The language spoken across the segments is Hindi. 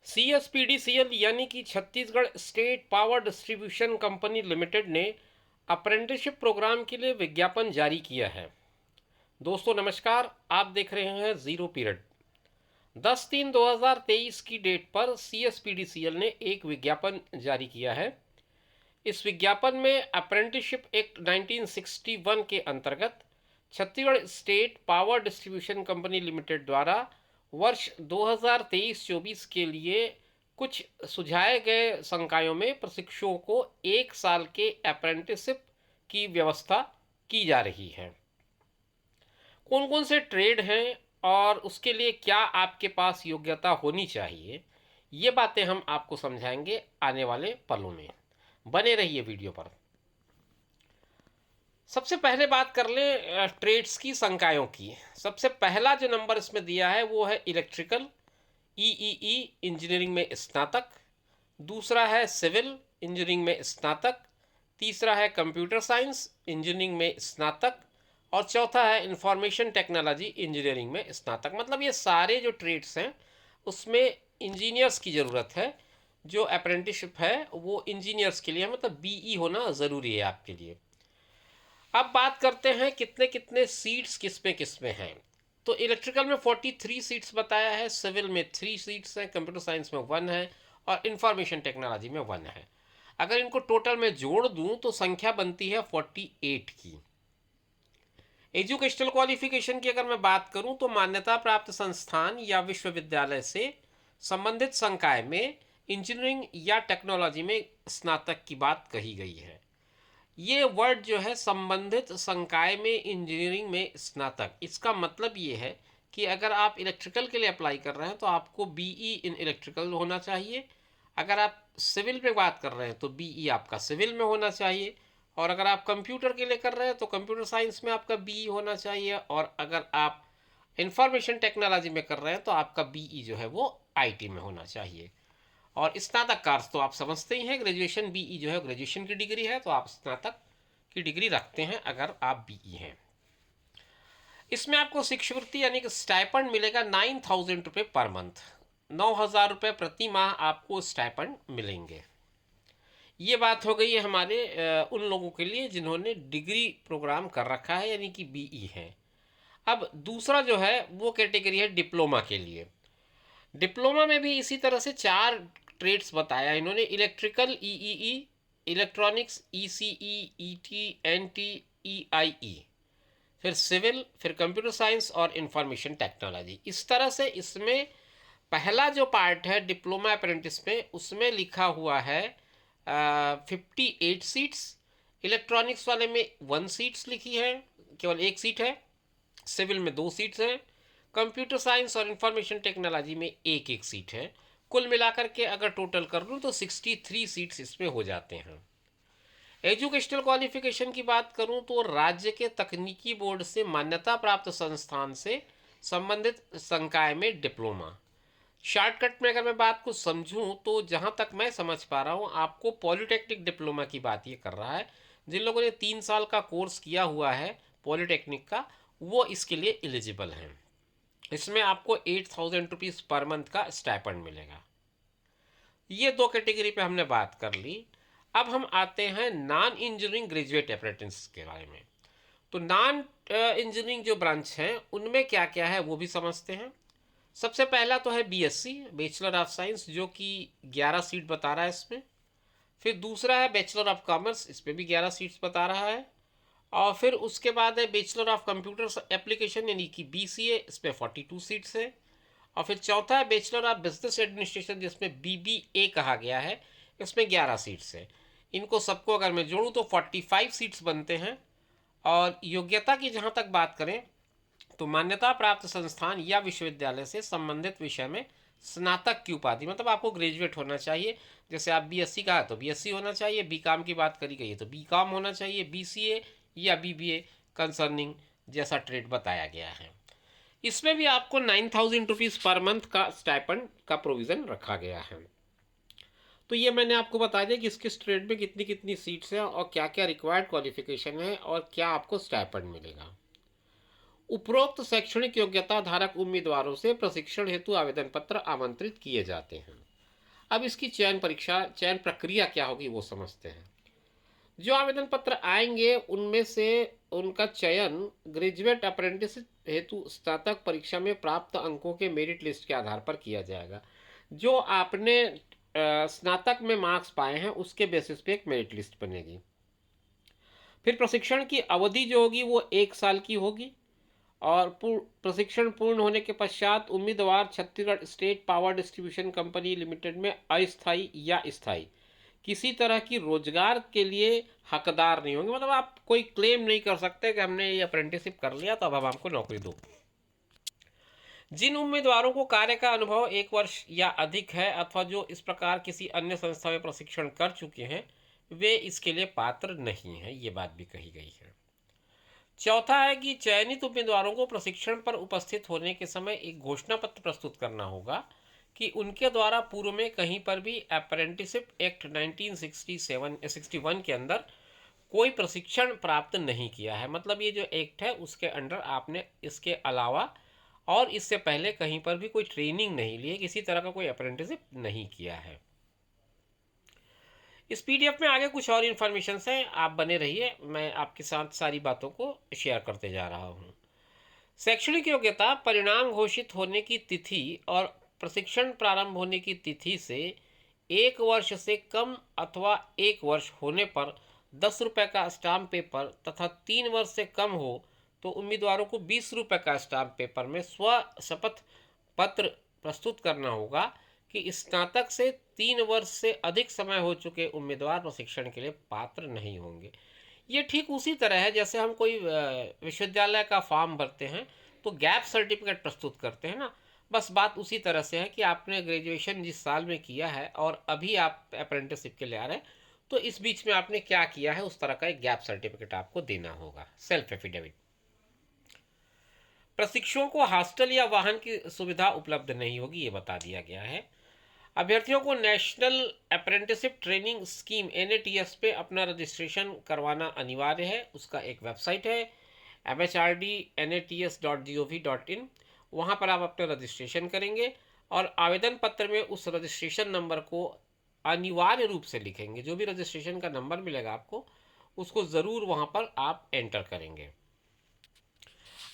CSPDCL यानी कि Chhattisgarh state power distribution company limited ने अप्रेंटिसशिप प्रोग्राम के लिए विज्ञापन जारी किया है। दोस्तों नमस्कार, आप देख रहे हैं ज़ीरो पीरियड। 10/3/2023 की डेट पर CSPDCL ने एक विज्ञापन जारी किया है। इस विज्ञापन में अप्रेंटिसशिप एक्ट 1961 के अंतर्गत Chhattisgarh state power distribution company limited द्वारा वर्ष 2023-24 के लिए कुछ सुझाए गए संकायों में प्रशिक्षुओं को 1 साल के अप्रेंटिसशिप की व्यवस्था की जा रही है। कौन कौन से ट्रेड हैं और उसके लिए क्या आपके पास योग्यता होनी चाहिए, ये बातें हम आपको समझाएंगे आने वाले पलों में। बने रहिए वीडियो पर। सबसे पहले बात कर लें ट्रेड्स की संकायों की। सबसे पहला जो नंबर इसमें दिया है वो है इलेक्ट्रिकल ईईई इंजीनियरिंग में स्नातक। दूसरा है सिविल इंजीनियरिंग में स्नातक। तीसरा है कंप्यूटर साइंस इंजीनियरिंग में स्नातक। और चौथा है इंफॉर्मेशन टेक्नोलॉजी इंजीनियरिंग में स्नातक। मतलब ये सारे जो ट्रेड्स हैं उसमें इंजीनियर्स की ज़रूरत है। जो अप्रेंटिसशिप है वो इंजीनियर्स के लिए, मतलब बीई होना ज़रूरी है आपके लिए। अब बात करते हैं कितने कितने सीट्स किस में हैं। तो इलेक्ट्रिकल में 43 सीट्स बताया है, सिविल में 3 सीट्स हैं, कंप्यूटर साइंस में 1 है और इंफॉर्मेशन टेक्नोलॉजी में 1 है। अगर इनको टोटल में जोड़ दूं तो संख्या बनती है 48 की। एजुकेशनल क्वालिफिकेशन की अगर मैं बात करूं तो मान्यता प्राप्त संस्थान या विश्वविद्यालय से संबंधित संकाय में इंजीनियरिंग या टेक्नोलॉजी में स्नातक की बात कही गई है। ये वर्ड जो है संबंधित संकाय में इंजीनियरिंग में स्नातक, इसका मतलब ये है कि अगर आप इलेक्ट्रिकल के लिए अप्लाई कर रहे हैं तो आपको बीई इन इलेक्ट्रिकल होना चाहिए। अगर आप सिविल में बात कर रहे हैं तो बीई आपका सिविल में होना चाहिए। और अगर आप कंप्यूटर के लिए कर रहे हैं तो कंप्यूटर साइंस में आपका बीई होना चाहिए। और अगर आप इंफॉर्मेशन टेक्नोलॉजी में कर रहे हैं तो आपका बीई जो है वो आईटी में होना चाहिए। और स्नातक कार्य तो आप समझते ही हैं, ग्रेजुएशन बीई जो है ग्रेजुएशन की डिग्री है, तो आप स्नातक की डिग्री रखते हैं अगर आप बीई हैं। इसमें आपको शिक्षावृत्ति यानी कि स्टाइपेंड मिलेगा 9,000 रुपये पर मंथ। 9,000 रुपये प्रति माह आपको स्टाइपेंड मिलेंगे। ये बात हो गई है हमारे उन लोगों के लिए जिन्होंने डिग्री प्रोग्राम कर रखा है यानी कि बीई है। अब दूसरा जो है वो कैटेगरी है डिप्लोमा के लिए। डिप्लोमा में भी इसी तरह से 4 ट्रेड्स बताया इन्होंने। Electrical EEE, electronics ECE, ET, NT, EIE, फिर सिविल, फिर कंप्यूटर साइंस और इंफॉर्मेशन टेक्नोलॉजी। इस तरह से इसमें पहला जो पार्ट है डिप्लोमा अप्रेंटिस में उसमें लिखा हुआ है 58 सीट्स। इलेक्ट्रॉनिक्स वाले में 1 सीट्स लिखी है, केवल 1 सीट है। सिविल में 2 सीट्स हैं। कंप्यूटर साइंस और इंफॉर्मेशन टेक्नोलॉजी में 1-1 सीट है। कुल मिलाकर के अगर टोटल कर लूँ तो 63 सीट्स इसमें हो जाते हैं। एजुकेशनल क्वालिफिकेशन की बात करूं तो राज्य के तकनीकी बोर्ड से मान्यता प्राप्त संस्थान से संबंधित संकाय में डिप्लोमा। शॉर्टकट में अगर मैं बात को समझूं तो जहां तक मैं समझ पा रहा हूं आपको पॉलिटेक्निक डिप्लोमा की बात ये कर रहा है। जिन लोगों ने 3 साल का कोर्स किया हुआ है पॉलिटेक्निक का वो इसके लिए एलिजिबल हैं। इसमें आपको 8,000 रुपीज़ पर मंथ का स्टाइपेंड मिलेगा। ये 2 कैटेगरी पे हमने बात कर ली। अब हम आते हैं नॉन इंजीनियरिंग ग्रेजुएट अप्रेंटिस के बारे में। तो नॉन इंजीनियरिंग जो ब्रांच हैं उनमें क्या क्या है वो भी समझते हैं। सबसे पहला तो है बीएससी, बैचलर ऑफ साइंस, जो कि 11 सीट बता रहा है इसमें। फिर दूसरा है बैचलर ऑफ कॉमर्स, इस पर भी 11 सीट्स बता रहा है। और फिर उसके बाद है बैचलर ऑफ कंप्यूटर एप्लीकेशन यानी कि बीसीए, इस पर 42 सीट्स है। और फिर चौथा है बैचलर ऑफ बिजनेस एडमिनिस्ट्रेशन जिसमें बीबीए कहा गया है, इसमें 11 सीट्स है। इनको सबको अगर मैं जोड़ूँ तो 45 सीट्स बनते हैं। और योग्यता की जहाँ तक बात करें तो मान्यता प्राप्त संस्थान या विश्वविद्यालय से संबंधित विषय में स्नातक की उपाधि, मतलब आपको ग्रेजुएट होना चाहिए। जैसे आप बीएससी का है तो बीएससी होना चाहिए, बीकॉम की बात करी गई है तो बीकॉम होना चाहिए, बीसीए या बीबीए कंसर्निंग जैसा ट्रेड बताया गया है। इसमें भी आपको 9,000 रुपीज़ पर मंथ का स्टाइपेंड का प्रोविज़न रखा गया है। तो ये मैंने आपको बता दिया कि किस ट्रेड में कितनी कितनी सीट्स हैं और क्या क्या रिक्वायर्ड क्वालिफिकेशन है और क्या आपको स्टाइपेंड मिलेगा। उपरोक्त शैक्षणिक योग्यता धारक उम्मीदवारों से प्रशिक्षण हेतु आवेदन पत्र आमंत्रित किए जाते हैं। अब इसकी चयन प्रक्रिया क्या होगी वो समझते हैं। जो आवेदन पत्र आएंगे उनमें से उनका चयन ग्रेजुएट अप्रेंटिस हेतु स्नातक परीक्षा में प्राप्त अंकों के मेरिट लिस्ट के आधार पर किया जाएगा। जो आपने स्नातक में मार्क्स पाए हैं उसके बेसिस पे एक मेरिट लिस्ट बनेगी। फिर प्रशिक्षण की अवधि जो होगी वो 1 साल की होगी, और प्रशिक्षण पूर्ण होने के पश्चात उम्मीदवार Chhattisgarh state power distribution company limited में अस्थायी या स्थायी किसी तरह की रोजगार के लिए हकदार नहीं होंगे। मतलब आप कोई क्लेम नहीं कर सकते कि हमने ये अप्रेंटिसशिप कर लिया तो अब हम हमको नौकरी दो। जिन उम्मीदवारों को कार्य का अनुभव 1 वर्ष या अधिक है अथवा जो इस प्रकार किसी अन्य संस्था में प्रशिक्षण कर चुके हैं वे इसके लिए पात्र नहीं हैं, ये बात भी कही गई है। चौथा है कि चयनित उम्मीदवारों को प्रशिक्षण पर उपस्थित होने के समय एक घोषणा पत्र प्रस्तुत करना होगा कि उनके द्वारा पूर्व में कहीं पर भी अप्रेंटिसशिप एक्ट 1961 के अंदर कोई प्रशिक्षण प्राप्त नहीं किया है। मतलब ये जो एक्ट है उसके अंडर आपने इसके अलावा और इससे पहले कहीं पर भी कोई ट्रेनिंग नहीं ली है, किसी तरह का कोई अप्रेंटिसशिप नहीं किया है। इस पीडीएफ में आगे कुछ और इन्फॉर्मेशन है, आप बने रहिए, मैं आपके साथ सारी बातों को शेयर करते जा रहा हूँ। शैक्षणिक योग्यता परिणाम घोषित होने की तिथि और प्रशिक्षण प्रारंभ होने की तिथि से 1 वर्ष से कम अथवा 1 वर्ष होने पर 10 रुपये का स्टाम्प पेपर तथा 3 वर्ष से कम हो तो उम्मीदवारों को 20 रुपये का स्टाम्प पेपर में स्व शपथ पत्र प्रस्तुत करना होगा कि स्नातक से 3 वर्ष से अधिक समय हो चुके उम्मीदवार प्रशिक्षण के लिए पात्र नहीं होंगे। ये ठीक उसी तरह है जैसे हम कोई विश्वविद्यालय का फॉर्म भरते हैं तो गैप सर्टिफिकेट प्रस्तुत करते हैं ना, बस बात उसी तरह से है कि आपने ग्रेजुएशन जिस साल में किया है और अभी आप अप्रेंटिसशिप के लिए आ रहे हैं तो इस बीच में आपने क्या किया है उस तरह का एक गैप सर्टिफिकेट आपको देना होगा, सेल्फ एफिडेविट। प्रशिक्षुओं को हॉस्टल या वाहन की सुविधा उपलब्ध नहीं होगी, ये बता दिया गया है। अभ्यर्थियों को national apprenticeship training scheme NATS पे अपना रजिस्ट्रेशन करवाना अनिवार्य है। उसका एक वेबसाइट है mhrdnats.gov.in, वहाँ पर आप अपना रजिस्ट्रेशन करेंगे और आवेदन पत्र में उस रजिस्ट्रेशन नंबर को अनिवार्य रूप से लिखेंगे। जो भी रजिस्ट्रेशन का नंबर मिलेगा आपको उसको ज़रूर वहाँ पर आप एंटर करेंगे।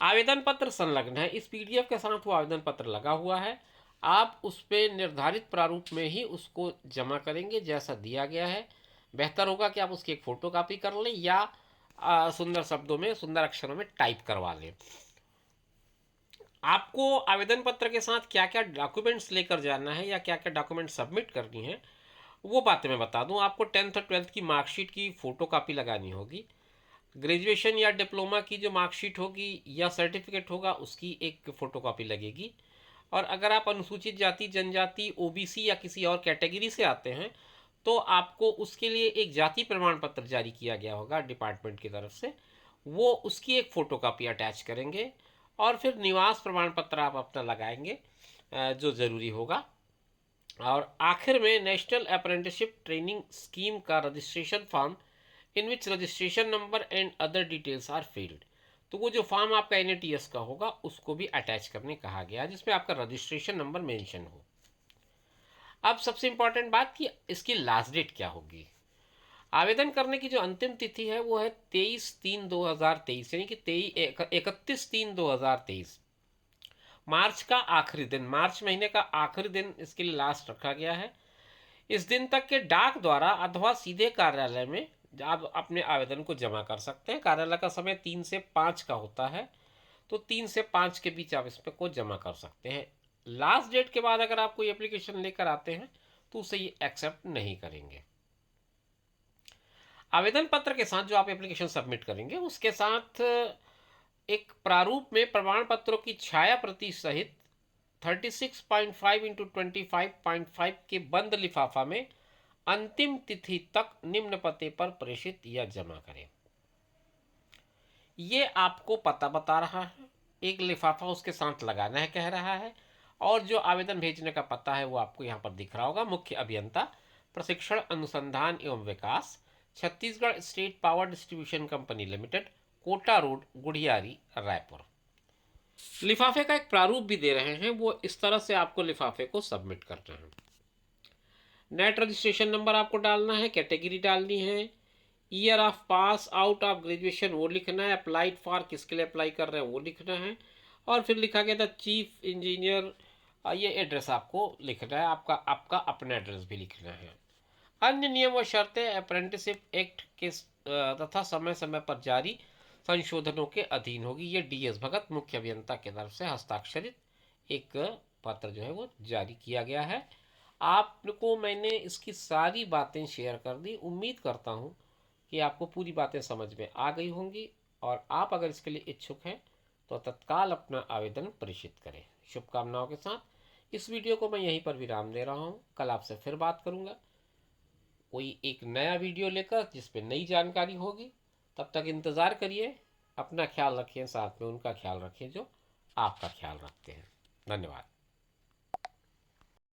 आवेदन पत्र संलग्न है, इस पीडीएफ के साथ वो आवेदन पत्र लगा हुआ है। आप उस पर निर्धारित प्रारूप में ही उसको जमा करेंगे जैसा दिया गया है। बेहतर होगा कि आप उसकी एक फ़ोटो कापी कर लें या सुंदर शब्दों में सुंदर अक्षरों में टाइप करवा लें। आपको आवेदन पत्र के साथ क्या क्या डॉक्यूमेंट्स लेकर जाना है या क्या क्या डॉक्यूमेंट सबमिट करनी है वो बातें मैं बता दूं। आपको 10th और 12th की मार्कशीट की फ़ोटो कापी लगानी होगी। ग्रेजुएशन या डिप्लोमा की जो मार्कशीट होगी या सर्टिफिकेट होगा उसकी एक फ़ोटोकॉपी लगेगी। और अगर आप अनुसूचित जाति जनजाति OBC या किसी और कैटेगरी से आते हैं तो आपको उसके लिए एक जाति प्रमाण पत्र जारी किया गया होगा डिपार्टमेंट की तरफ से, वो उसकी एक फ़ोटोकॉपी अटैच करेंगे। और फिर निवास प्रमाण पत्र आप अपना लगाएंगे जो ज़रूरी होगा। और आखिर में नेशनल अप्रेंटिसशिप ट्रेनिंग स्कीम का registration form in which registration number and other details are filled, तो वो जो फॉर्म आपका NATS का होगा उसको भी अटैच करने कहा गया है जिसमें आपका रजिस्ट्रेशन नंबर मेंशन हो। अब सबसे इंपॉर्टेंट बात कि इसकी लास्ट डेट क्या होगी। आवेदन करने की जो अंतिम तिथि है वो है 23/3/2023, यानी कि 31/3/2023। मार्च का आखिरी दिन, मार्च महीने का आखिरी दिन इसके लिए लास्ट रखा गया है। इस दिन तक के डाक द्वारा अथवा सीधे कार्यालय में आप अपने आवेदन को जमा कर सकते हैं। कार्यालय का समय 3 से 5 का होता है, तो 3 से 5 के बीच आप इसमें को जमा कर सकते हैं। लास्ट डेट के बाद अगर आप कोई एप्लीकेशन लेकर आते हैं तो उसे ये एक्सेप्ट नहीं करेंगे। आवेदन पत्र के साथ जो आप एप्लीकेशन सबमिट करेंगे उसके साथ एक प्रारूप में प्रमाण पत्रों की छाया प्रति सहित 36.5 इंटू 25.5 के बंद लिफाफा में अंतिम तिथि तक निम्न पते पर प्रेषित या जमा करें। ये आपको पता बता रहा है, एक लिफाफा उसके साथ लगाना है कह रहा है, और जो आवेदन भेजने का पता है वो आपको यहाँ पर दिख रहा होगा। मुख्य अभियंता प्रशिक्षण अनुसंधान एवं विकास, Chhattisgarh state power distribution company limited, Kota road, Gudhiyari, Raipur. लिफाफे का एक प्रारूप भी दे रहे हैं, वो इस तरह से आपको लिफाफे को सबमिट करना है। नेट रजिस्ट्रेशन नंबर आपको डालना है, कैटेगरी डालनी है, year of pass out of graduation वो लिखना है, अप्लाइड फॉर किसके लिए अप्लाई कर रहे हैं वो लिखना है, और फिर लिखा गया था चीफ इंजीनियर, ये एड्रेस आपको लिखना है, आपका आपका अपना एड्रेस भी लिखना है। अन्य नियम व शर्तें अप्रेंटिसशिप एक्ट के तथा समय समय पर जारी संशोधनों के अधीन होगी। ये डीएस भगत मुख्य अभियंता की तरफ से हस्ताक्षरित एक पत्र जो है वो जारी किया गया है। आपको मैंने इसकी सारी बातें शेयर कर दी। उम्मीद करता हूँ कि आपको पूरी बातें समझ में आ गई होंगी, और आप अगर इसके लिए इच्छुक हैं तो तत्काल अपना आवेदन प्रेषित करें। शुभकामनाओं के साथ इस वीडियो को मैं यहीं पर विराम दे रहा हूँ। कल आपसे फिर बात करूँगा कोई एक नया वीडियो लेकर जिस पे नई जानकारी होगी। तब तक इंतज़ार करिए। अपना ख्याल रखें, साथ में उनका ख्याल रखें जो आपका ख्याल रखते हैं। धन्यवाद।